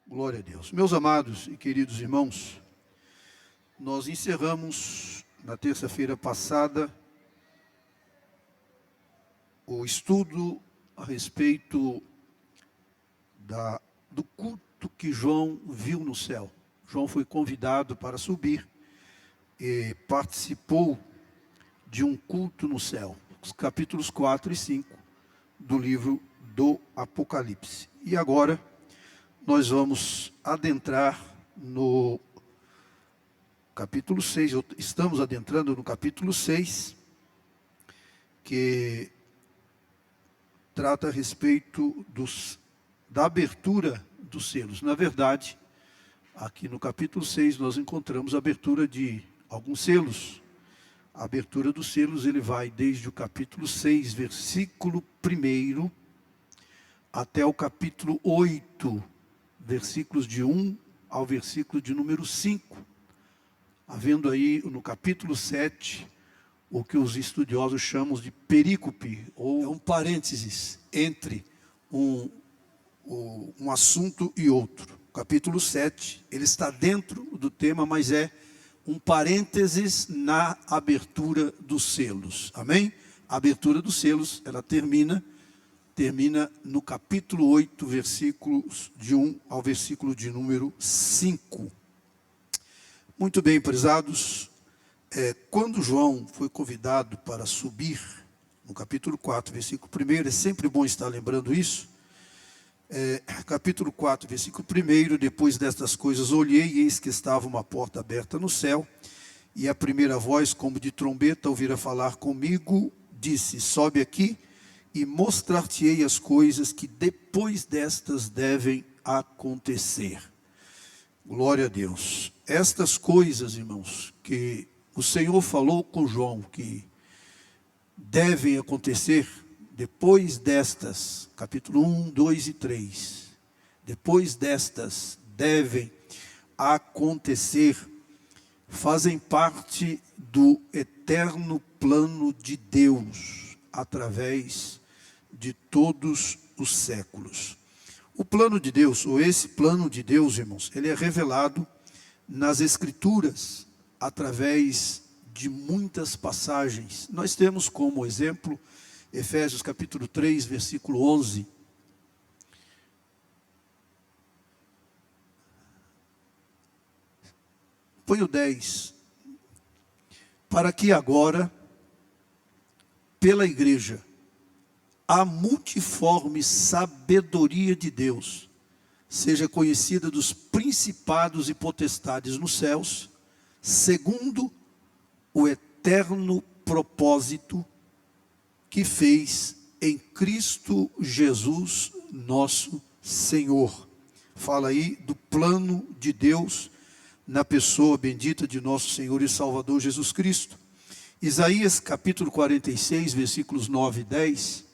Glória a Deus. Meus amados e queridos irmãos, nós encerramos na terça-feira passada o estudo a respeito do culto que João viu no céu. João foi convidado para subir e participou de um culto no céu. Os capítulos 4 e 5 do livro do Apocalipse. E agora nós vamos adentrar no capítulo 6, estamos adentrando no capítulo 6, que trata a respeito da abertura dos selos. Na verdade, aqui no capítulo 6 nós encontramos a abertura de alguns selos. A abertura dos selos, ele vai desde o capítulo 6, versículo 1, até o capítulo 8, versículos de 1 ao versículo de número 5. Havendo aí no capítulo 7, o que os estudiosos chamam de perícope, ou um parênteses entre um assunto e outro. O capítulo 7, ele está dentro do tema, mas é um parênteses na abertura dos selos. Amém? A abertura dos selos, ela termina no capítulo 8, versículos de 1 ao versículo de número 5. Muito bem, prezados. Quando João foi convidado para subir, no capítulo 4, versículo 1, é sempre bom estar lembrando isso. Capítulo 4, versículo 1, depois destas coisas olhei, e eis que estava uma porta aberta no céu, e a primeira voz, como de trombeta, ouvira falar comigo, disse, sobe aqui, e mostrar-te-ei as coisas que depois destas devem acontecer. Glória a Deus. Estas coisas, irmãos, que o Senhor falou com João, que devem acontecer depois destas, capítulo 1, 2 e 3, depois destas devem acontecer, fazem parte do eterno plano de Deus, através de todos os séculos. O plano de Deus, ou esse plano de Deus, irmãos, ele é revelado nas Escrituras, através de muitas passagens. Nós temos como exemplo, Efésios capítulo 3, versículo 11. Põe o 10. Para que agora, pela igreja, a multiforme sabedoria de Deus seja conhecida dos principados e potestades nos céus, segundo o eterno propósito que fez em Cristo Jesus, nosso Senhor. Fala aí do plano de Deus na pessoa bendita de nosso Senhor e Salvador Jesus Cristo. Isaías capítulo 46, versículos 9 e 10.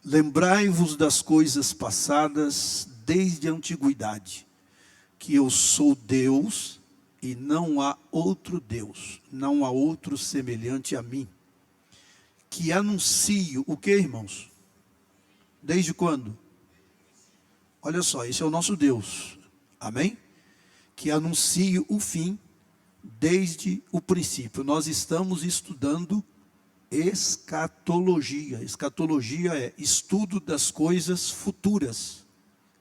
Lembrai-vos das coisas passadas desde a antiguidade, que eu sou Deus e não há outro Deus, não há outro semelhante a mim, que anuncio o que, irmãos? Desde quando? Olha só, esse é o nosso Deus, amém? Que anuncio o fim desde o princípio. Nós estamos estudando escatologia. Escatologia é estudo das coisas futuras.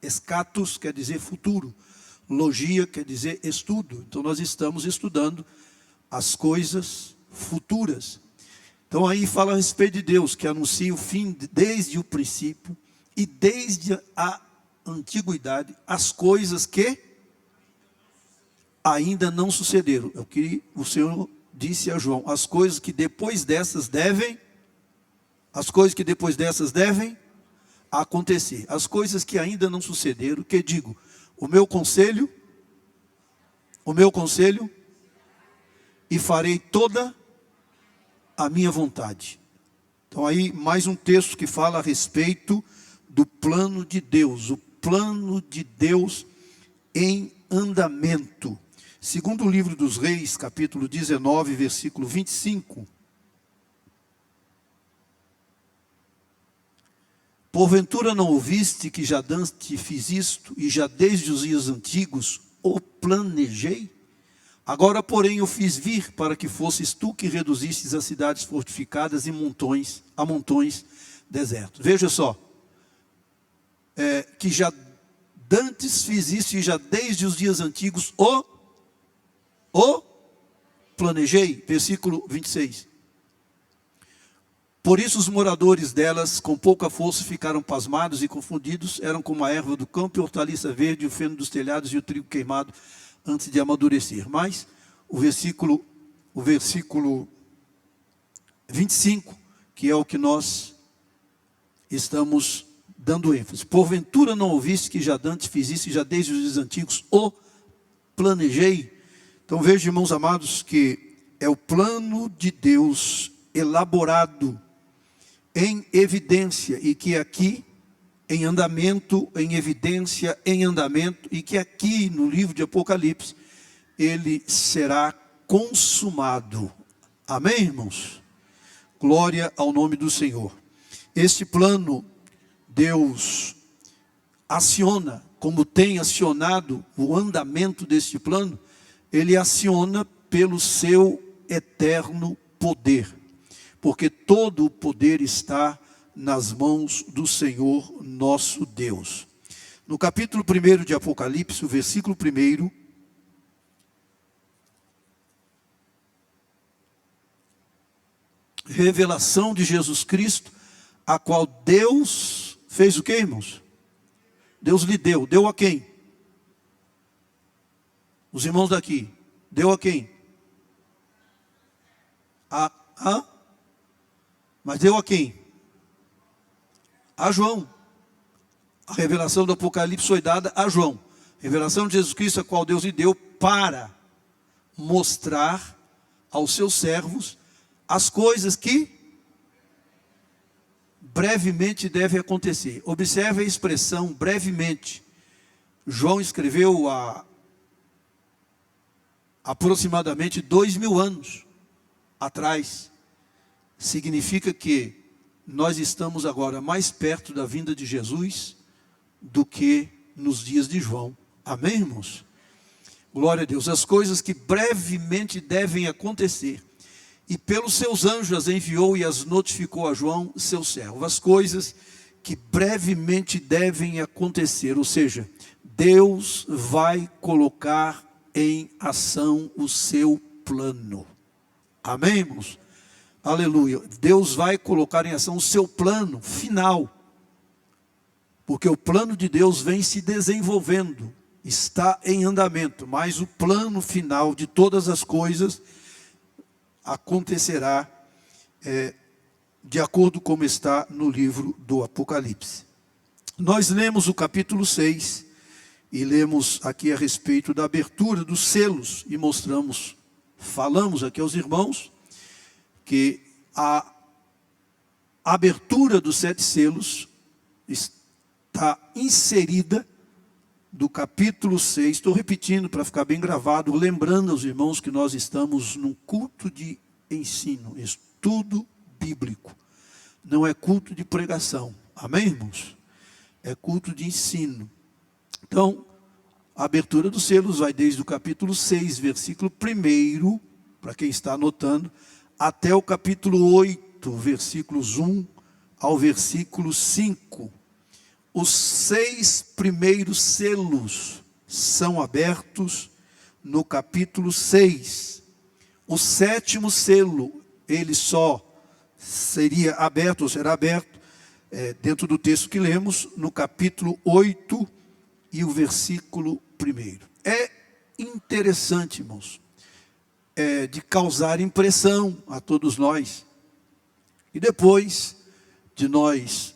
Escatos quer dizer futuro. Logia quer dizer estudo. Então nós estamos estudando as coisas futuras. Então aí fala a respeito de Deus, que anuncia o fim desde o princípio e desde a antiguidade, as coisas que ainda não sucederam. É o que o Senhor disse a João, as coisas que depois dessas devem acontecer. As coisas que ainda não sucederam, que digo, o meu conselho, e farei toda a minha vontade. Então aí mais um texto que fala a respeito do plano de Deus, o plano de Deus em andamento. Segundo o livro dos Reis, capítulo 19, versículo 25. Porventura não ouviste que já dantes fiz isto, e já desde os dias antigos o planejei? Agora, porém, eu fiz vir para que fosses tu que reduzistes as cidades fortificadas e a montões desertos. Veja só, que já dantes fiz isso, e já desde os dias antigos o planejei. Versículo 26. Por isso os moradores delas, com pouca força, ficaram pasmados e confundidos, eram como a erva do campo e a hortaliça verde, o feno dos telhados e o trigo queimado antes de amadurecer. Mas o versículo 25, que é o que nós estamos dando ênfase. Porventura não ouviste que já dantes fiz isso, e já desde os dias antigos o planejei? Então veja, irmãos amados, que é o plano de Deus elaborado em evidência, e que aqui em andamento, em evidência, em andamento, e que aqui no livro de Apocalipse ele será consumado. Amém, irmãos? Glória ao nome do Senhor. Este plano Deus aciona, como tem acionado o andamento deste plano, ele aciona pelo seu eterno poder, porque todo o poder está nas mãos do Senhor nosso Deus. No capítulo 1 de Apocalipse, o versículo 1, revelação de Jesus Cristo, a qual Deus fez o que, irmãos? Deus lhe deu. Deu a quem? Os irmãos daqui. Deu a quem? Mas deu a quem? A João. A revelação do Apocalipse foi dada a João. Revelação de Jesus Cristo, a qual Deus lhe deu para mostrar aos seus servos as coisas que brevemente devem acontecer. Observe a expressão brevemente. João escreveu há aproximadamente 2000 anos atrás. Significa que nós estamos agora mais perto da vinda de Jesus do que nos dias de João. Amém, irmãos? Glória a Deus. As coisas que brevemente devem acontecer. E pelos seus anjos as enviou e as notificou a João, seu servo. As coisas que brevemente devem acontecer. Ou seja, Deus vai colocar em ação o seu plano. Amém, irmãos? Aleluia. Deus vai colocar em ação o seu plano final. Porque o plano de Deus vem se desenvolvendo. Está em andamento. Mas o plano final de todas as coisas acontecerá de acordo como está no livro do Apocalipse. Nós lemos o capítulo 6 e lemos aqui a respeito da abertura dos selos e falamos aqui aos irmãos que a abertura dos 7 selos está inserida do capítulo 6, estou repetindo para ficar bem gravado, lembrando aos irmãos que nós estamos num culto de ensino, estudo bíblico, não é culto de pregação, amém, irmãos? É culto de ensino. Então, a abertura dos selos vai desde o capítulo 6, versículo 1, para quem está anotando, até o capítulo 8, versículos 1 ao versículo 5. Os 6 primeiros selos são abertos no capítulo 6. O 7º selo, ele só seria aberto, ou será aberto, dentro do texto que lemos, no capítulo 8 e o versículo 1. É interessante, irmãos, de causar impressão a todos nós. E depois de nós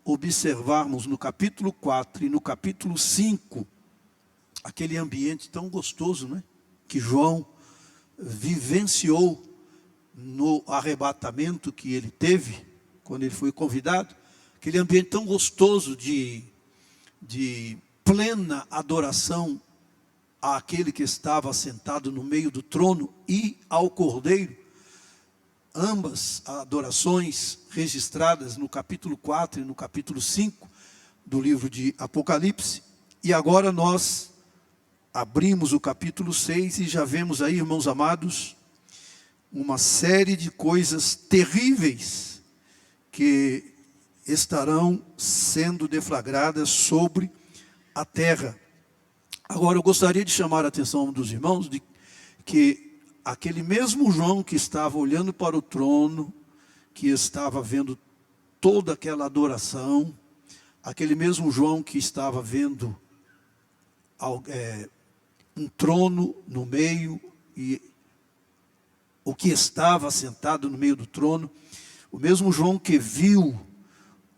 observarmos no capítulo 4 e no capítulo 5, aquele ambiente tão gostoso, né, que João vivenciou no arrebatamento que ele teve, quando ele foi convidado, aquele ambiente tão gostoso de plena adoração àquele que estava sentado no meio do trono e ao Cordeiro. ambas adorações registradas no capítulo 4 e no capítulo 5 do livro de Apocalipse. E agora nós abrimos o capítulo 6 e já vemos aí, irmãos amados, uma série de coisas terríveis que estarão sendo deflagradas sobre a terra. Agora eu gostaria de chamar a atenção dos irmãos de que aquele mesmo João que estava olhando para o trono, que estava vendo toda aquela adoração, aquele mesmo João que estava vendo um trono no meio e o que estava sentado no meio do trono, o mesmo João que viu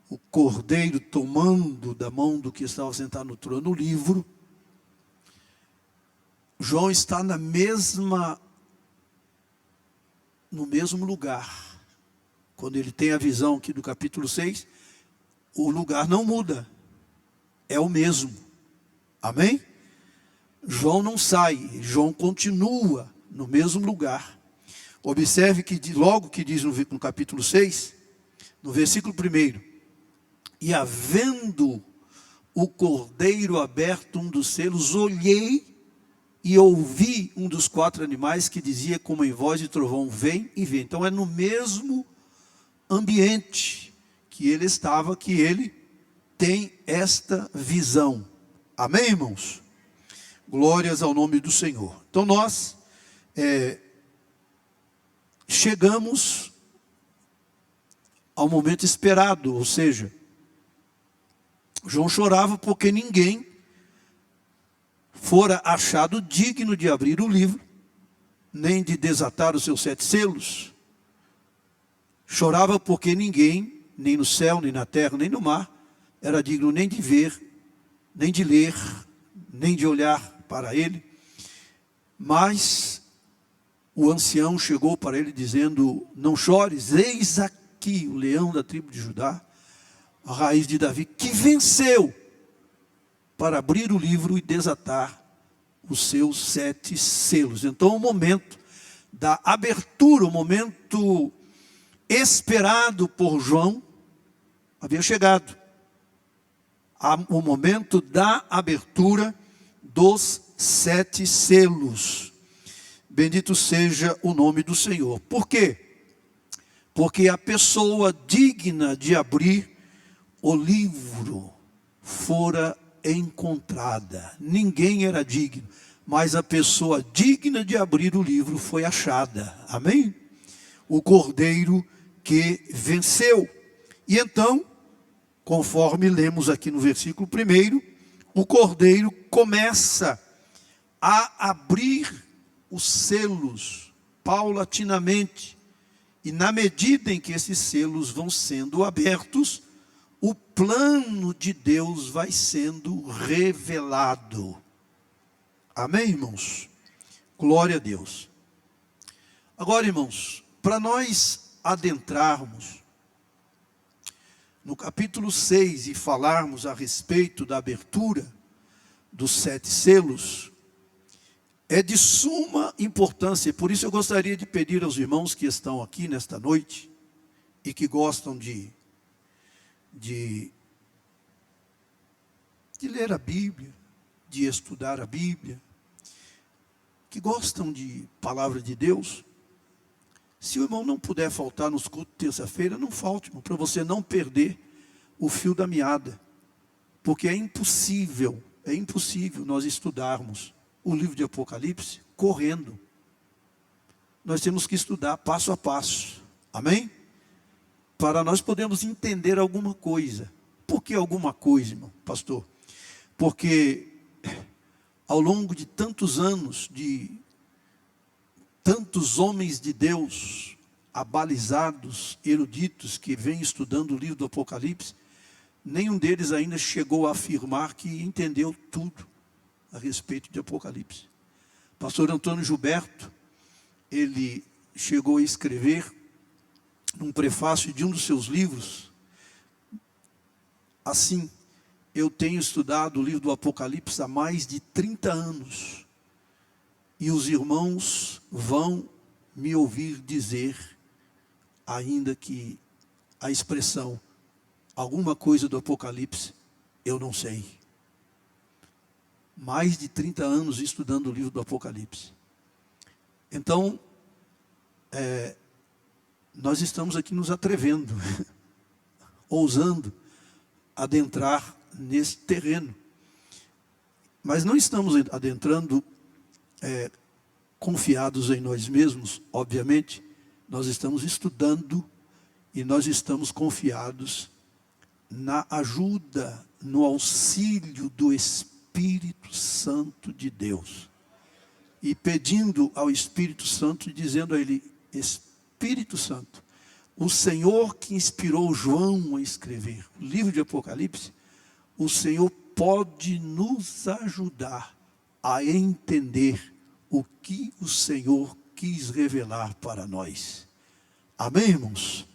o cordeiro tomando da mão do que estava sentado no trono o livro, João está no mesmo lugar. Quando ele tem a visão aqui do capítulo 6, o lugar não muda, é o mesmo. Amém? João não sai, João continua no mesmo lugar. Observe que logo que diz no capítulo 6, no versículo 1, e havendo o cordeiro aberto um dos selos, olhei e ouvi um dos 4 animais que dizia como em voz de trovão, vem e vem. Então é no mesmo ambiente que ele estava, que ele tem esta visão. Amém, irmãos? Glórias ao nome do Senhor. Então nós chegamos ao momento esperado, ou seja, João chorava porque ninguém fora achado digno de abrir o livro, nem de desatar os seus 7 selos. Chorava porque ninguém, nem no céu, nem na terra, nem no mar, era digno nem de ver, nem de ler, nem de olhar para ele. Mas o ancião chegou para ele dizendo, não chores, eis aqui o leão da tribo de Judá, a raiz de Davi, que venceu para abrir o livro e desatar os seus 7 selos. Então o momento da abertura, o momento esperado por João, havia chegado. O momento da abertura dos 7 selos. Bendito seja o nome do Senhor. Por quê? Porque a pessoa digna de abrir o livro fora encontrada. Ninguém era digno, mas a pessoa digna de abrir o livro foi achada. Amém? O cordeiro que venceu. E então, conforme lemos aqui no versículo 1, o cordeiro começa a abrir os selos paulatinamente. E na medida em que esses selos vão sendo abertos, o plano de Deus vai sendo revelado. Amém, irmãos? Glória a Deus. Agora, irmãos, para nós adentrarmos no capítulo 6 e falarmos a respeito da abertura dos 7 selos, é de suma importância. Por isso eu gostaria de pedir aos irmãos que estão aqui nesta noite e que gostam de ler a Bíblia, de estudar a Bíblia, que gostam de palavra de Deus, se o irmão não puder faltar nos cultos de terça-feira, não falte, irmão, para você não perder o fio da meada, porque é impossível nós estudarmos o livro de Apocalipse correndo. Nós temos que estudar passo a passo, amém? Para nós podermos entender alguma coisa. Por que alguma coisa, irmão, pastor? Porque ao longo de tantos anos, de tantos homens de Deus, abalizados, eruditos, que vêm estudando o livro do Apocalipse, nenhum deles ainda chegou a afirmar que entendeu tudo a respeito de Apocalipse. Pastor Antônio Gilberto, ele chegou a escrever num prefácio de um dos seus livros, assim: eu tenho estudado o livro do Apocalipse há mais de 30 anos, e os irmãos vão me ouvir dizer ainda que a expressão alguma coisa do Apocalipse, eu não sei. Mais de 30 anos estudando o livro do Apocalipse. Então, nós estamos aqui nos atrevendo, ousando adentrar nesse terreno. Mas não estamos adentrando confiados em nós mesmos, obviamente. Nós estamos estudando e nós estamos confiados na ajuda, no auxílio do Espírito Santo de Deus. E pedindo ao Espírito Santo, dizendo a ele: Espírito Santo, o Senhor que inspirou João a escrever o livro de Apocalipse, o Senhor pode nos ajudar a entender o que o Senhor quis revelar para nós. Amém, irmãos?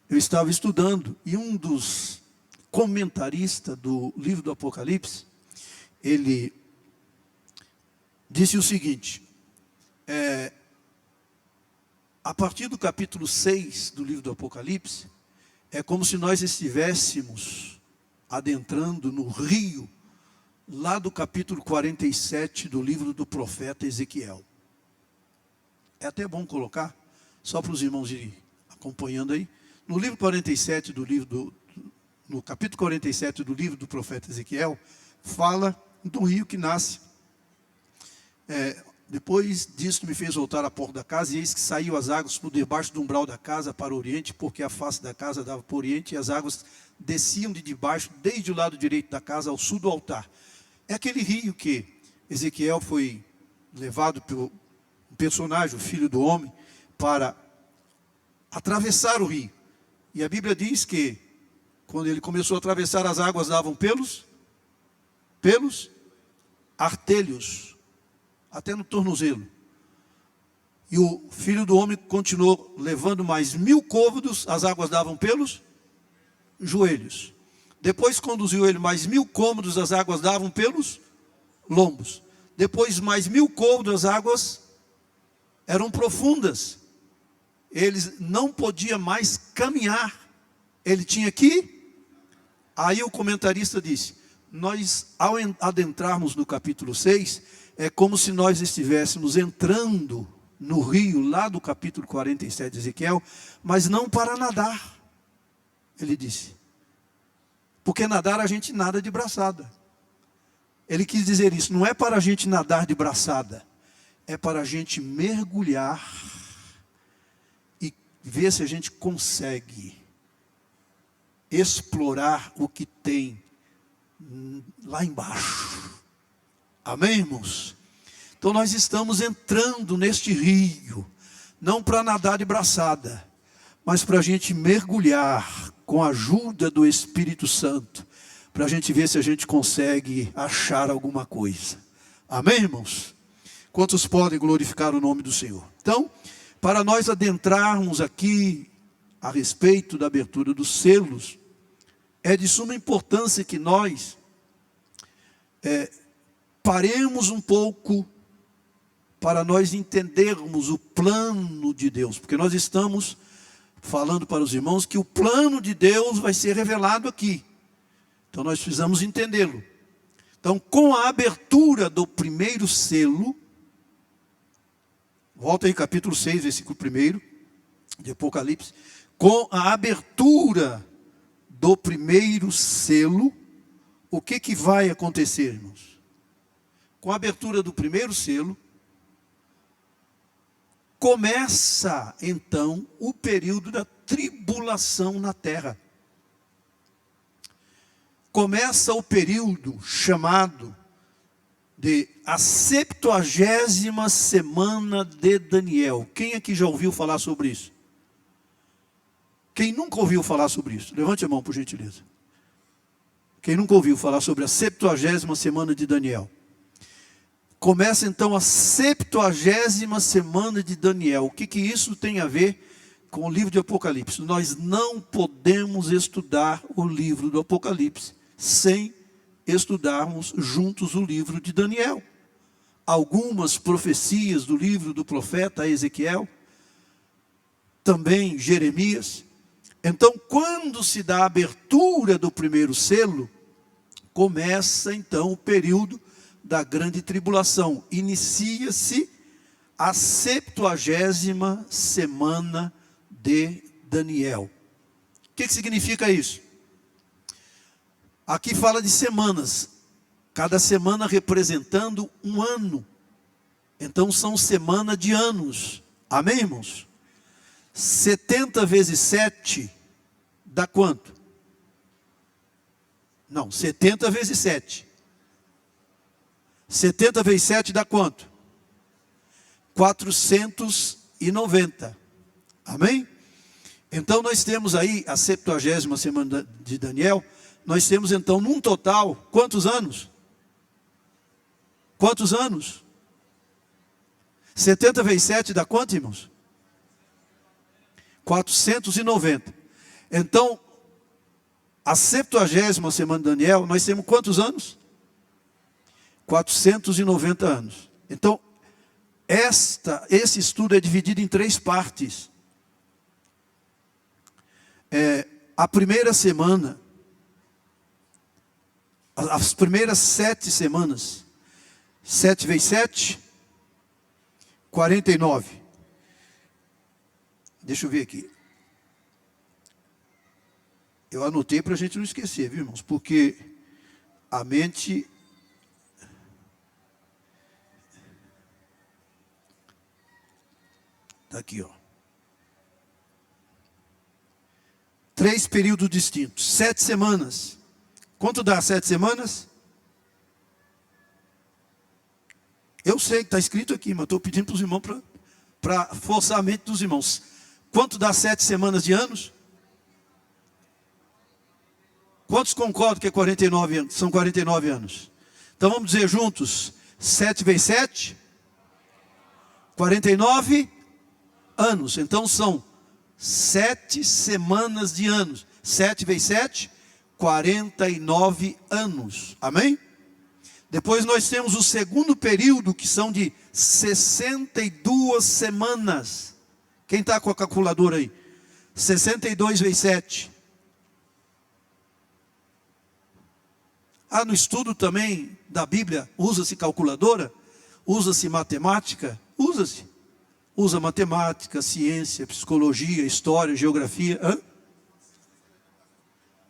Eu estava estudando e um dos comentaristas do livro do Apocalipse, ele disse o seguinte: a partir do capítulo 6 do livro do Apocalipse, é como se nós estivéssemos adentrando no rio, lá do capítulo 47 do livro do profeta Ezequiel. É até bom colocar, só para os irmãos irem acompanhando aí. No livro 47 do livro no capítulo 47 do livro do profeta Ezequiel, fala do rio que nasce. Depois disso me fez voltar à porta da casa, e eis que saíam as águas por debaixo do umbral da casa para o oriente, porque a face da casa dava para o oriente, e as águas desciam de debaixo, desde o lado direito da casa ao sul do altar. É aquele rio que Ezequiel foi levado pelo personagem, o filho do homem, para atravessar o rio. E a Bíblia diz que, quando ele começou a atravessar, as águas davam pelos artelhos, até no tornozelo. E o filho do homem continuou levando mais 1000 côvados, as águas davam pelos joelhos. Depois conduziu ele mais 1000 côvados, as águas davam pelos lombos. Depois mais 1000 côvados, as águas eram profundas. Ele não podia mais caminhar. Ele tinha que... Aí o comentarista disse: nós, ao adentrarmos no capítulo 6, é como se nós estivéssemos entrando no rio, lá do capítulo 47 de Ezequiel, mas não para nadar, ele disse. Porque nadar a gente nada de braçada. Ele quis dizer isso, não é para a gente nadar de braçada, é para a gente mergulhar e ver se a gente consegue explorar o que tem lá embaixo. Amém, irmãos? Então nós estamos entrando neste rio, não para nadar de braçada, mas para a gente mergulhar com a ajuda do Espírito Santo, para a gente ver se a gente consegue achar alguma coisa. Amém, irmãos? Quantos podem glorificar o nome do Senhor? Então, para nós adentrarmos aqui a respeito da abertura dos selos, é de suma importância que nós paremos um pouco para nós entendermos o plano de Deus. Porque nós estamos falando para os irmãos que o plano de Deus vai ser revelado aqui. Então nós precisamos entendê-lo. Então, com a abertura do primeiro selo, volta aí capítulo 6, versículo 1 de Apocalipse. Com a abertura do primeiro selo, o que vai acontecer, irmãos? Com a abertura do primeiro selo, começa então o período da tribulação na terra. Começa o período chamado de a 70ª semana de Daniel. Quem aqui já ouviu falar sobre isso? Quem nunca ouviu falar sobre isso? Levante a mão, por gentileza. Quem nunca ouviu falar sobre a 70ª semana de Daniel? Começa então a 70ª semana de Daniel. O que isso tem a ver com o livro de Apocalipse? Nós não podemos estudar o livro do Apocalipse sem estudarmos juntos o livro de Daniel. Algumas profecias do livro do profeta Ezequiel também Jeremias. Então, quando se dá a abertura do primeiro selo, começa então o período da grande tribulação. Inicia-se a 70ª semana de Daniel. O que significa isso? Aqui fala de semanas, cada semana representando um ano. Então são semana de anos. Amém, irmãos? 70 vezes 7 dá quanto? Não, 70 vezes 7. 70 vezes 7 dá quanto? 490. Amém? Então nós temos aí a 70ª semana de Daniel. Nós temos então num total, quantos anos? Quantos anos? 70 vezes 7 dá quanto, irmãos? 490. Então, a 70ª semana de Daniel, nós temos quantos anos? 490 anos. Então, esse estudo é dividido em 3 partes. A primeira semana, as primeiras 7 semanas, 7 vezes 7, 49. Deixa eu ver aqui. Eu anotei para a gente não esquecer, viu, irmãos? Porque a mente... Está aqui, ó. 3 períodos distintos. 7 semanas. Quanto dá 7 semanas? Eu sei que está escrito aqui, mas estou pedindo para os irmãos para forçar a mente dos irmãos. Quanto dá 7 semanas de anos? Quantos concordam que é 49 anos? São 49 anos. Então vamos dizer juntos. 7 vezes 7? 49 anos. Então são 7 semanas de anos. 7 vezes 7? 49 anos. Amém? Depois nós temos o segundo período, que são de 62 semanas. Quem está com a calculadora aí? 62 vezes 7. No estudo também da Bíblia, usa-se calculadora, usa-se matemática, usa-se. Usa matemática, ciência, psicologia, história, geografia.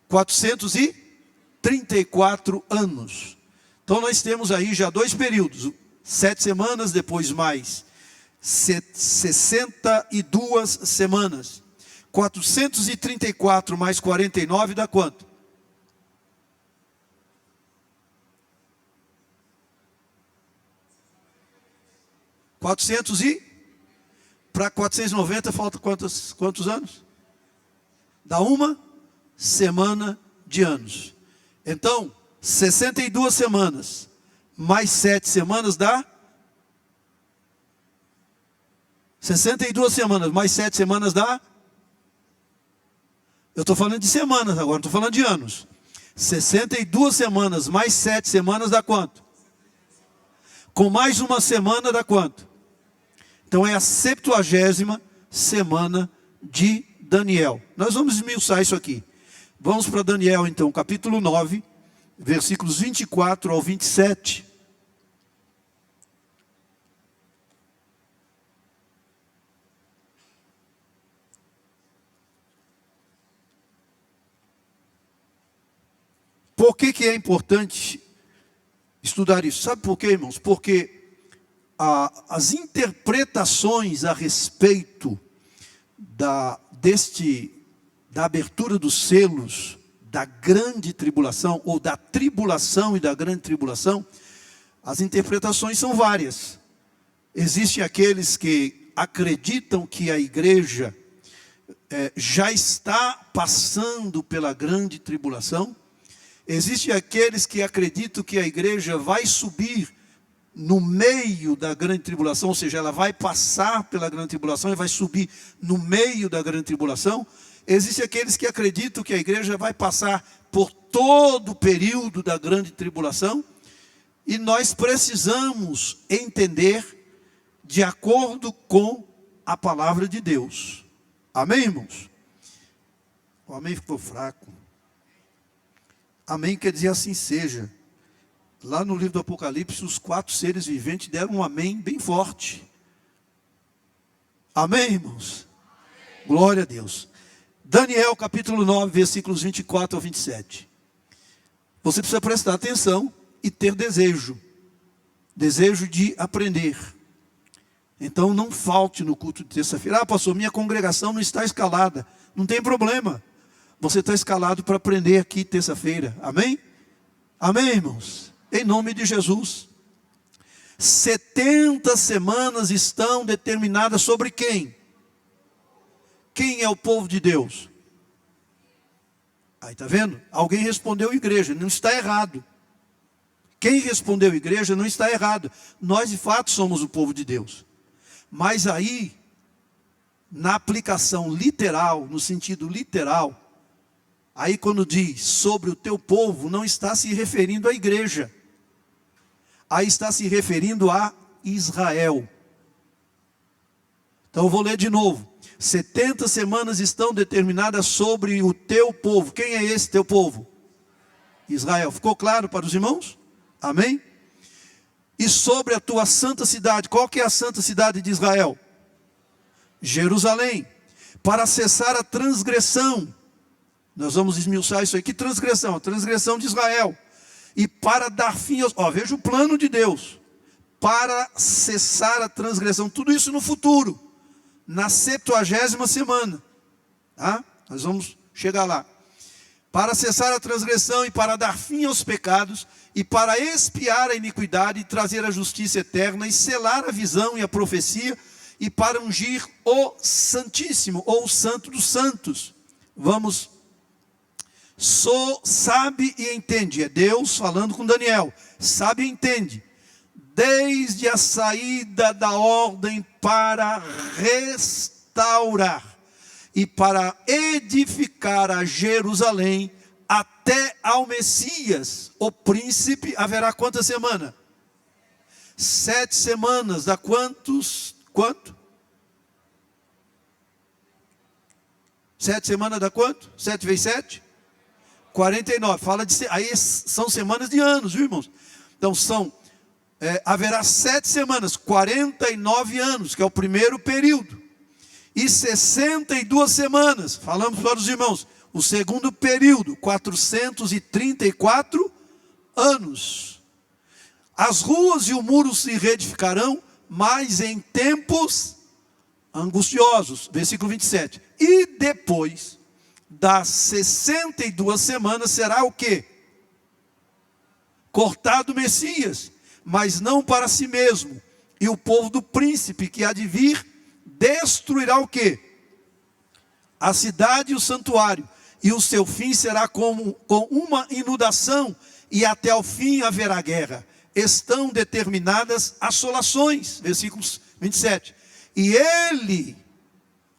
434 anos. Então nós temos aí já 2 períodos. 7 semanas, depois mais 62 semanas. 434 mais 49 dá quanto? Para 490 falta quantos anos? Dá 1 semana de anos. Então, 62 semanas, mais 7 semanas dá? 62 semanas, mais 7 semanas dá? Eu estou falando de semanas agora, não estou falando de anos. 62 semanas, mais 7 semanas dá quanto? Com mais 1 semana dá quanto? Então é a 70ª semana de Daniel. Nós vamos esmiuçar isso aqui. Vamos para Daniel então, capítulo 9, versículos 24 ao 27. Por que é importante estudar isso? Sabe por quê, irmãos? Porque as interpretações a respeito da abertura dos selos, da grande tribulação, ou da tribulação e da grande tribulação, as interpretações são várias. Existem aqueles que acreditam que a igreja já está passando pela grande tribulação. Existem aqueles que acreditam que a igreja vai subir no meio da grande tribulação, ou seja, ela vai passar pela grande tribulação e vai subir no meio da grande tribulação. Existem aqueles que acreditam que a igreja vai passar por todo o período da grande tribulação, e nós precisamos entender de acordo com a palavra de Deus. Amém, irmãos? O amém ficou fraco. Amém quer dizer assim seja. Lá no livro do Apocalipse, os 4 seres viventes deram um amém bem forte. Amém, irmãos? Amém. Glória a Deus. Daniel capítulo 9, versículos 24 ao 27. Você precisa prestar atenção e ter desejo. Desejo de aprender. Então não falte no culto de terça-feira. Ah, pastor, minha congregação não está escalada. Não tem problema. Você está escalado para aprender aqui terça-feira. Amém? Amém, irmãos? Em nome de Jesus. 70 semanas estão determinadas sobre quem? Quem é o povo de Deus? Aí está vendo? Alguém respondeu igreja, não está errado. Quem respondeu igreja não está errado. Nós de fato somos o povo de Deus. Mas aí, na aplicação literal, no sentido literal, aí quando diz sobre o teu povo, não está se referindo à igreja. Aí está se referindo a Israel. Então eu vou ler de novo. 70 semanas estão determinadas sobre o teu povo. Quem é esse teu povo? Israel. Ficou claro para os irmãos? Amém? E sobre a tua santa cidade. Qual que é a santa cidade de Israel? Jerusalém. Para cessar a transgressão. Nós vamos esmiuçar isso aí. Que transgressão? A transgressão de Israel. E para dar fim aos... veja o plano de Deus. Para cessar a transgressão. Tudo isso no futuro. Na 70ª semana. Tá? Nós vamos chegar lá. Para cessar a transgressão e para dar fim aos pecados. E para expiar a iniquidade e trazer a justiça eterna. E selar a visão e a profecia. E para ungir o Santíssimo. Ou o Santo dos Santos. Vamos... sabe e entende, é Deus falando com Daniel, sabe e entende, desde a saída da ordem para restaurar e para edificar a Jerusalém até ao Messias, o príncipe, haverá quantas semanas? 7 semanas, dá quantos? Quanto? 7 semanas dá quanto? 7 vezes 7? 49, fala de, aí são semanas de anos, viu, irmãos? Então haverá 7 semanas, 49 anos, que é o primeiro período. E 62 semanas, falamos para os irmãos, o segundo período, 434 anos. As ruas e o muro se reedificarão, mas em tempos angustiosos. Versículo 27. E depois... das 62 semanas será o quê? Cortado o Messias, mas não para si mesmo. E o povo do príncipe que há de vir, destruirá o quê? A cidade e o santuário. E o seu fim será com uma inundação, e até o fim haverá guerra. Estão determinadas assolações. Versículos 27. E ele,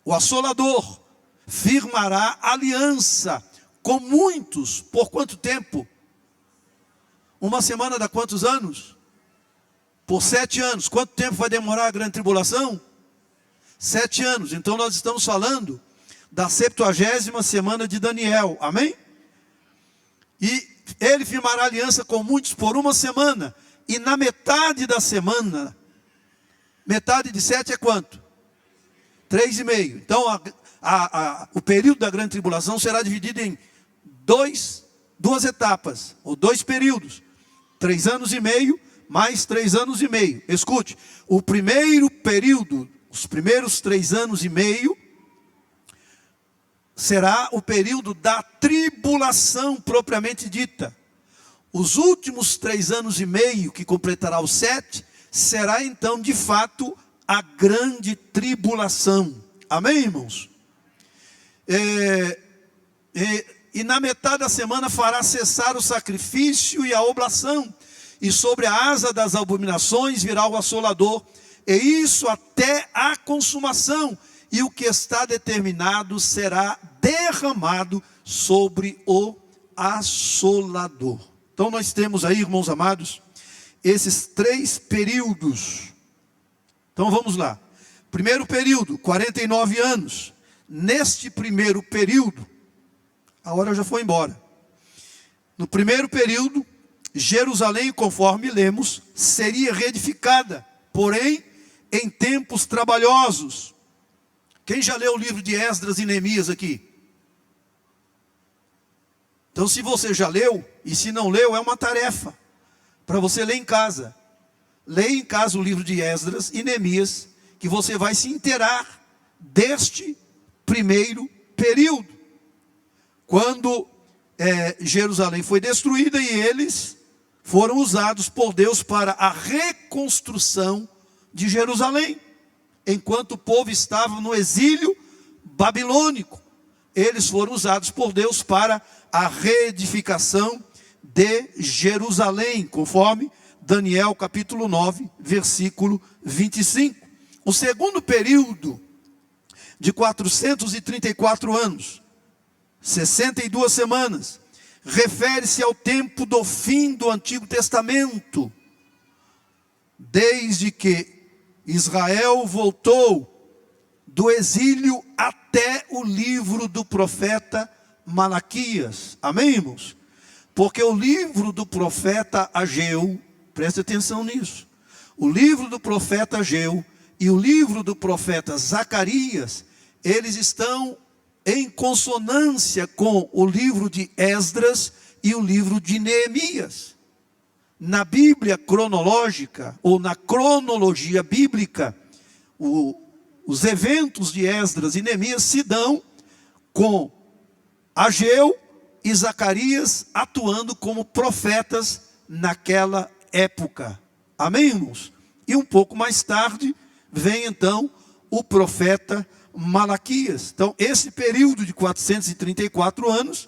o assolador, firmará aliança com muitos. Por quanto tempo? Uma semana dá quantos anos? Por 7 anos. Quanto tempo vai demorar a grande tribulação? 7 anos. Então nós estamos falando da 70ª semana de Daniel. Amém? E ele firmará aliança com muitos por uma semana. E na metade da semana, metade de 7 é quanto? 3,5. Então o período da grande tribulação será dividido em duas etapas, ou 2 períodos. 3 anos e meio, mais 3 anos e meio. Escute, o primeiro período, os primeiros 3 anos e meio, será o período da tribulação propriamente dita. Os últimos 3 anos e meio, que completará os 7, será então de fato a grande tribulação. Amém, irmãos? E na metade da semana fará cessar o sacrifício e a oblação, e sobre a asa das abominações virá o assolador, e isso até a consumação, e o que está determinado será derramado sobre o assolador. Então nós temos aí, irmãos amados, esses 3 períodos. Então vamos lá. Primeiro período, 49 anos. neste primeiro período, a hora já foi embora. No primeiro período, Jerusalém, conforme lemos, seria reedificada, porém, em tempos trabalhosos. Quem já leu o livro de Esdras e Neemias aqui? Então, se você já leu, e se não leu, é uma tarefa para você ler em casa. Leia em casa o livro de Esdras e Neemias, que você vai se inteirar deste primeiro período, quando Jerusalém foi destruída e eles foram usados por Deus para a reconstrução de Jerusalém. Enquanto o povo estava no exílio babilônico, eles foram usados por Deus para a reedificação de Jerusalém, conforme Daniel capítulo 9, versículo 25. O segundo período de 434 anos, 62 semanas, refere-se ao tempo do fim do Antigo Testamento, desde que Israel voltou do exílio até o livro do profeta Malaquias. Amém, irmãos? Porque o livro do profeta Ageu, preste atenção nisso, o livro do profeta Ageu e o livro do profeta Zacarias, eles estão em consonância com o livro de Esdras e o livro de Neemias. Na Bíblia cronológica, ou na cronologia bíblica, os eventos de Esdras e Neemias se dão com Ageu e Zacarias atuando como profetas naquela época. Amém, irmãos? E um pouco mais tarde, vem então o profeta Malaquias. Então, esse período de 434 anos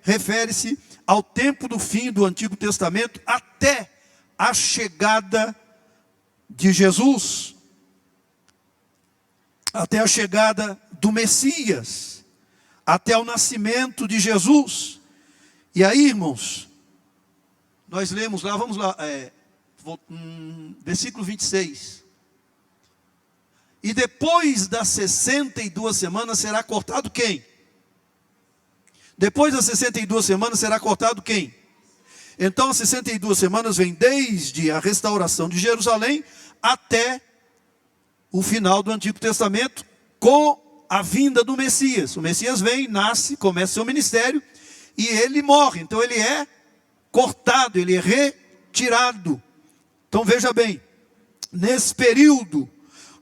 refere-se ao tempo do fim do Antigo Testamento até a chegada de Jesus, até a chegada do Messias, até o nascimento de Jesus. E aí, irmãos, nós lemos lá, vamos lá, versículo 26. E depois das 62 semanas será cortado quem? Depois das 62 semanas será cortado quem? Então as 62 semanas vêm desde a restauração de Jerusalém até o final do Antigo Testamento, com a vinda do Messias. O Messias vem, nasce, começa seu ministério e ele morre. Então ele é cortado, ele é retirado. Então veja bem, nesse período,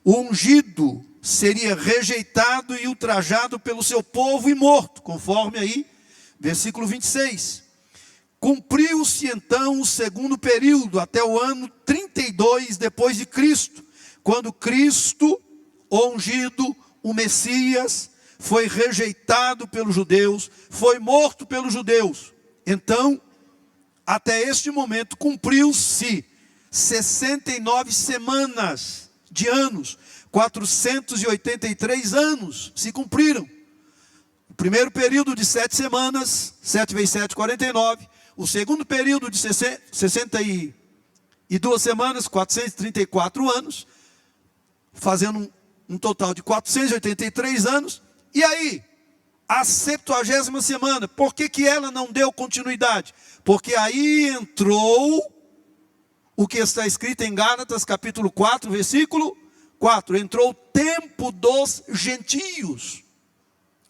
o ungido seria rejeitado e ultrajado pelo seu povo e morto, conforme aí, versículo 26. Cumpriu-se então o segundo período, até o ano 32 depois de Cristo, quando Cristo, o ungido, o Messias, foi rejeitado pelos judeus, foi morto pelos judeus. Então, até este momento, cumpriu-se 69 semanas de anos, 483 anos se cumpriram. O primeiro período de 7 semanas, 7 vezes 7, 49. O segundo período de 62 semanas, 434 anos, fazendo um total de 483 anos. E aí, a 70ª semana, por que ela não deu continuidade? Porque aí entrou o que está escrito em Gálatas capítulo 4, versículo 4. Entrou o tempo dos gentios.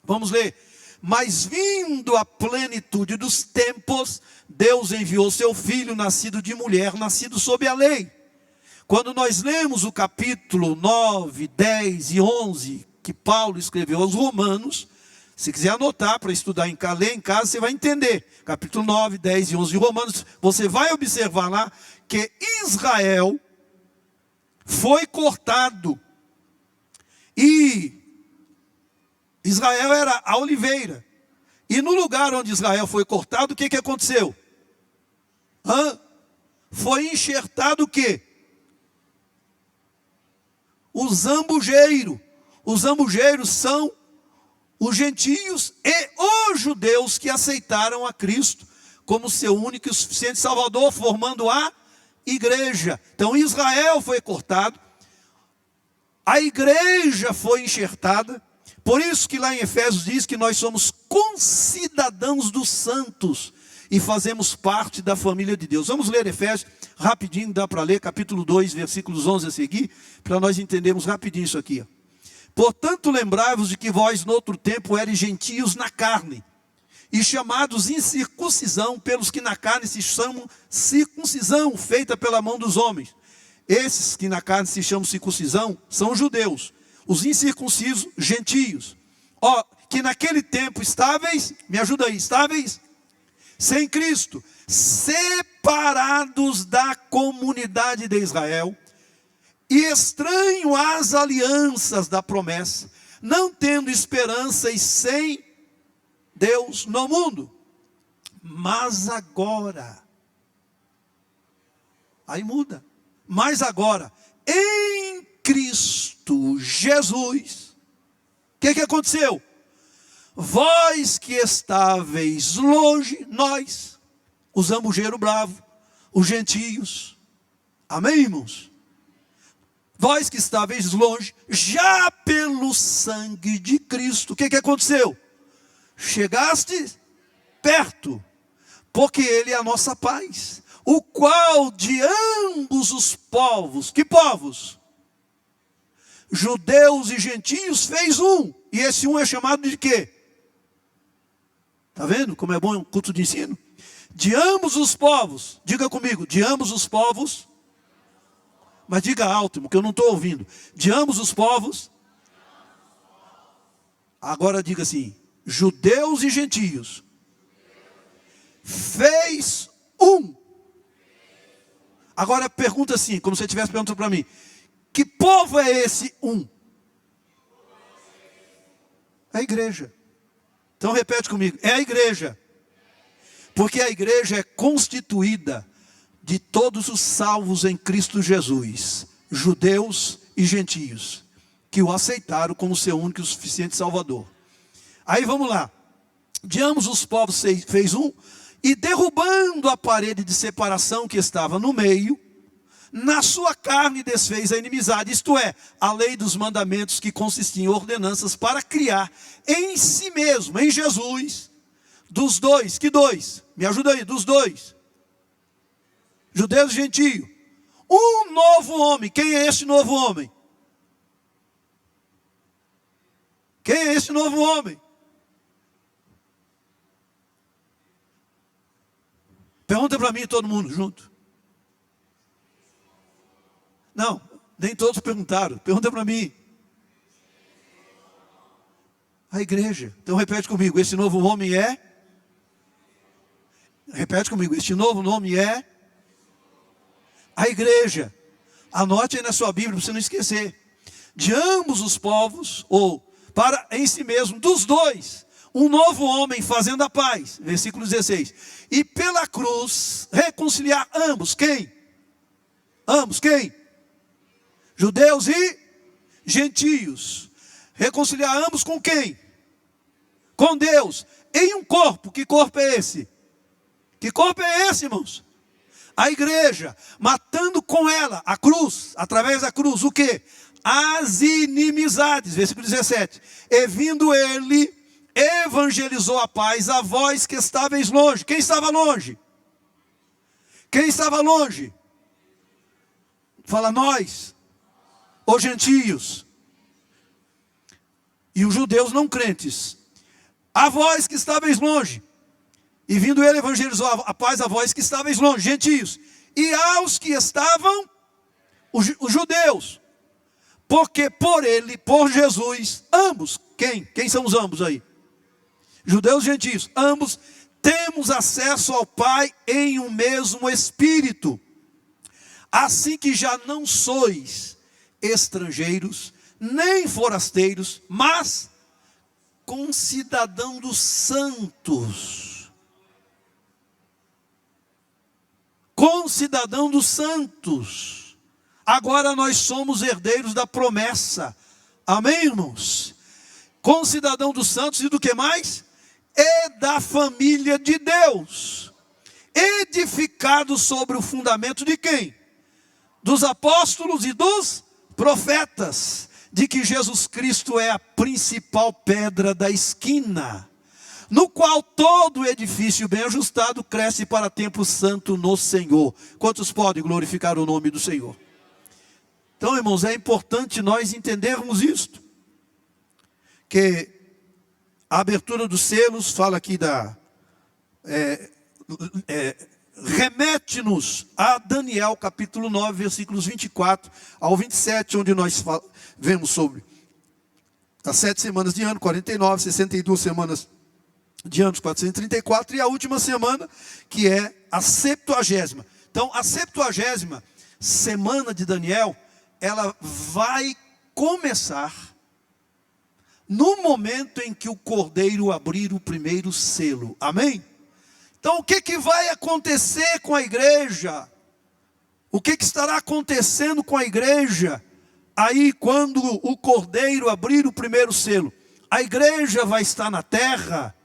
Vamos ler. Mas vindo a plenitude dos tempos, Deus enviou seu filho, nascido de mulher, nascido sob a lei. Quando nós lemos o capítulo 9, 10 e 11, que Paulo escreveu aos Romanos, se quiser anotar para estudar ler em casa, você vai entender. Capítulo 9, 10 e 11 de Romanos, você vai observar lá que Israel foi cortado. E Israel era a oliveira. E no lugar onde Israel foi cortado, o que aconteceu? Foi enxertado o quê? O zambujeiro. Os zambujeiros são os gentios e os judeus que aceitaram a Cristo como seu único e suficiente Salvador, formando a igreja. Então Israel foi cortado, a igreja foi enxertada, Por isso que lá em Efésios diz que nós somos concidadãos dos santos e fazemos parte da família de Deus. Vamos ler Efésios rapidinho, dá para ler, capítulo 2, versículos 11 a seguir, para nós entendermos rapidinho isso aqui. Portanto, lembrai-vos de que vós, no outro tempo, eres gentios na carne, e chamados incircuncisão pelos que na carne se chamam circuncisão, feita pela mão dos homens. Esses que na carne se chamam circuncisão são judeus, os incircuncisos, gentios. Ó, que naquele tempo estáveis, me ajuda aí, estáveis, sem Cristo, separados da comunidade de Israel, e estranho às alianças da promessa, não tendo esperança e sem Deus no mundo. Mas agora, aí muda, mas agora, em Cristo Jesus, o que aconteceu? Vós que estáveis longe, nós, usamos o gênero bravo, os gentios, amém, irmãos? Vós que estáveis longe, já pelo sangue de Cristo, o que aconteceu? Chegaste perto, porque Ele é a nossa paz, o qual de ambos os povos, que povos? Judeus e gentios fez um, e esse um é chamado de quê? Está vendo como é bom o culto de ensino? De ambos os povos, diga comigo, de ambos os povos, mas diga alto, porque eu não estou ouvindo. De ambos os povos, agora diga assim, judeus e gentios, fez um. Agora pergunta assim, como se você estivesse perguntando para mim, que povo é esse um? É a igreja. Então repete comigo, é a igreja. Porque a igreja é constituída de todos os salvos em Cristo Jesus, judeus e gentios, que o aceitaram como seu único e suficiente Salvador. Aí vamos lá. De ambos os povos fez um, e derrubando a parede de separação que estava no meio, na sua carne desfez a inimizade, isto é, a lei dos mandamentos que consistia em ordenanças para criar em si mesmo, em Jesus, dos dois, que dois? Me ajuda aí, dos dois. Judeus e gentios. Um novo homem. Quem é esse novo homem? Quem é esse novo homem? Pergunta para mim todo mundo junto. Não, nem todos perguntaram. Pergunta para mim. A igreja. Então repete comigo. Esse novo homem é? Repete comigo. Este novo nome é? A igreja. Anote aí na sua Bíblia para você não esquecer. De ambos os povos, ou para em si mesmo, dos dois, um novo homem fazendo a paz. Versículo 16. E pela cruz reconciliar ambos. Quem? Ambos. Quem? Judeus e gentios. Reconciliar ambos com quem? Com Deus. Em um corpo. Que corpo é esse? Que corpo é esse, irmãos? A igreja. Matando com ela, a cruz, através da cruz, o quê? As inimizades. Versículo 17. E vindo ele, evangelizou a paz a vós que estáveis longe. Quem estava longe? Quem estava longe? Fala nós. Os gentios e os judeus não crentes, a vós que estáveis longe, e vindo ele evangelizou a paz a vós que estáveis longe, gentios, e aos que estavam, os judeus, porque por ele, por Jesus, ambos, quem são os ambos aí? Judeus e gentios, ambos temos acesso ao Pai em um mesmo Espírito, assim que já não sois estrangeiros, nem forasteiros, mas concidadão dos santos. Concidadão dos santos. Agora nós somos herdeiros da promessa. Amém, irmãos? Concidadão dos santos e do que mais? E da família de Deus. Edificado sobre o fundamento de quem? Dos apóstolos e dos profetas, de que Jesus Cristo é a principal pedra da esquina, no qual todo edifício bem ajustado cresce para templo santo no Senhor. Quantos podem glorificar o nome do Senhor? Então, irmãos, é importante nós entendermos isto, que a abertura dos selos fala aqui remete-nos a Daniel capítulo 9, versículos 24 ao 27, onde nós vemos sobre as 7 semanas de ano, 49, 62 semanas de anos, 434, e a última semana, que é a 70ª. Então, a 70ª semana de Daniel, ela vai começar no momento em que o Cordeiro abrir o primeiro selo. Amém? Então, o que vai acontecer com a igreja? O que estará acontecendo com a igreja aí quando o Cordeiro abrir o primeiro selo? A igreja vai estar na terra?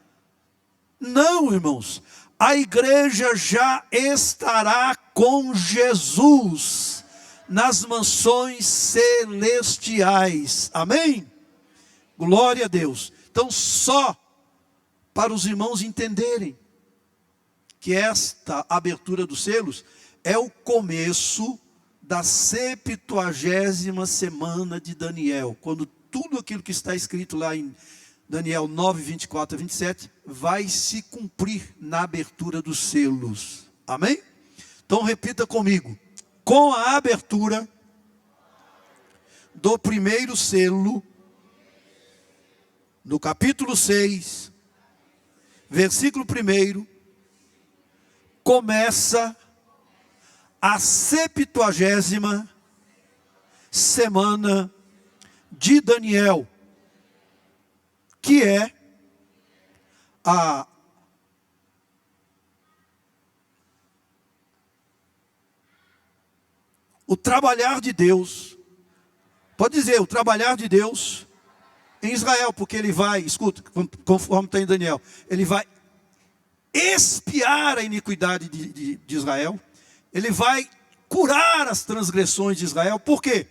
Não, irmãos. A igreja já estará com Jesus nas mansões celestiais. Amém? Glória a Deus. Então, só para os irmãos entenderem que esta abertura dos selos é o começo da 70ª semana de Daniel, quando tudo aquilo que está escrito lá em Daniel 9, 24 a 27, vai se cumprir na abertura dos selos. Amém? Então repita comigo. Com a abertura do primeiro selo, no capítulo 6, versículo 1, começa a 70ª semana de Daniel, que é o trabalhar de Deus. Pode dizer, o trabalhar de Deus em Israel, porque ele vai, escuta, conforme está em Daniel, ele vai expiar a iniquidade de Israel, ele vai curar as transgressões de Israel. Por quê?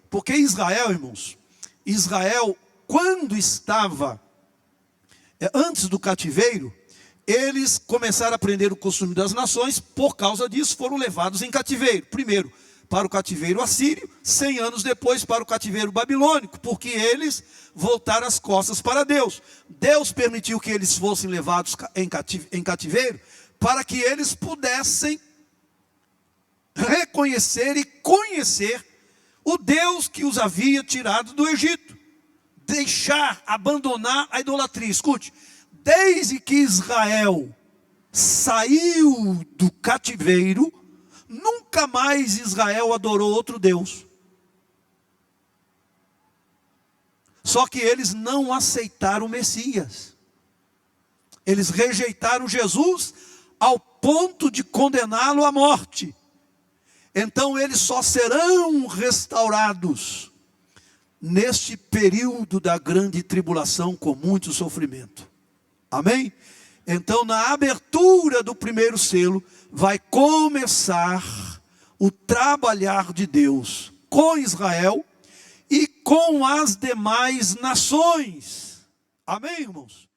Porque Israel, irmãos, Israel, quando estava antes do cativeiro, eles começaram a aprender o costume das nações, por causa disso foram levados em cativeiro. Primeiro, para o cativeiro assírio, 100 anos depois para o cativeiro babilônico, porque eles voltaram as costas para Deus. Deus permitiu que eles fossem levados em cativeiro, para que eles pudessem reconhecer e conhecer o Deus que os havia tirado do Egito. Deixar, abandonar a idolatria. Escute, desde que Israel saiu do cativeiro, nunca mais Israel adorou outro Deus. Só que eles não aceitaram o Messias. Eles rejeitaram Jesus ao ponto de condená-lo à morte. Então eles só serão restaurados neste período da grande tribulação com muito sofrimento. Amém? Então, na abertura do primeiro selo, vai começar o trabalhar de Deus com Israel e com as demais nações. Amém, irmãos?